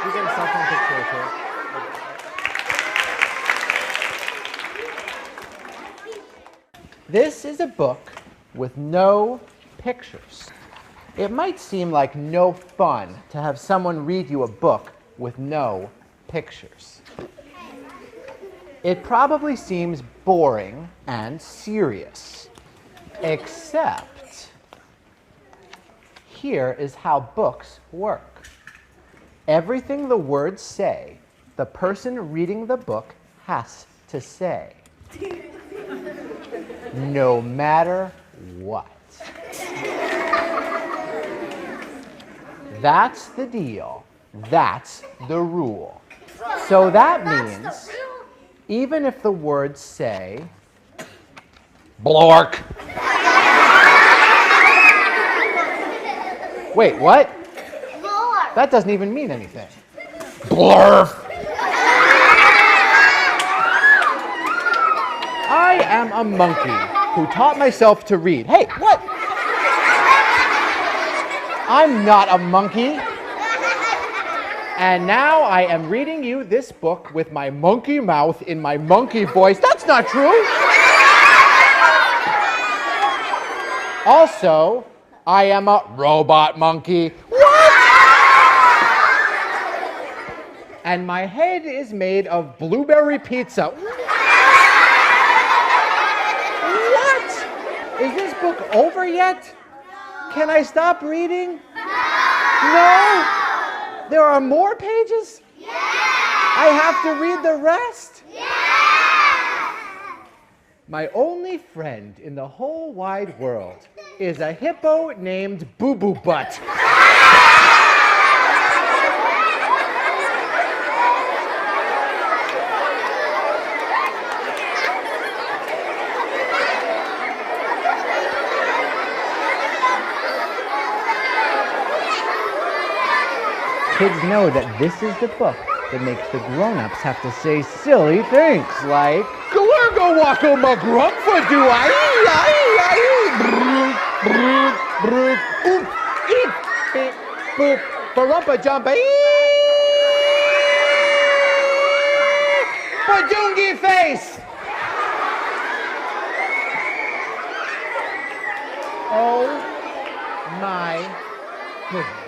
you get a cell phone picture too? This is a book with no pictures. It might seem like no fun to have someone read you a book with no pictures. It probably seems boring and serious, except here is how books work. Everything the words say, the person reading the book has to say, no matter what. That's the deal. That's the rule. So that means even if the words say, blork. Wait, what? Blork. That doesn't even mean anything. Blurf. I am a monkey who taught myself to read. Hey, what? I'm not a monkey. And now I am reading you this book with my monkey mouth in my monkey voice. That's not true. Also, I am a robot monkey. What? And my head is made of blueberry pizza. What? Is this book over yet? Can I stop reading? No? There are more pages? Yeah! I have to read the rest? Yeah! My only friend in the whole wide world is a hippo named Boo Boo Butt. Kids know that this is the book that makes the grown-ups have to say silly things like, Galargo wacko magrumpfa do I brrrr oop eep beep boop barumpa jumpa badungi face. Oh my goodness.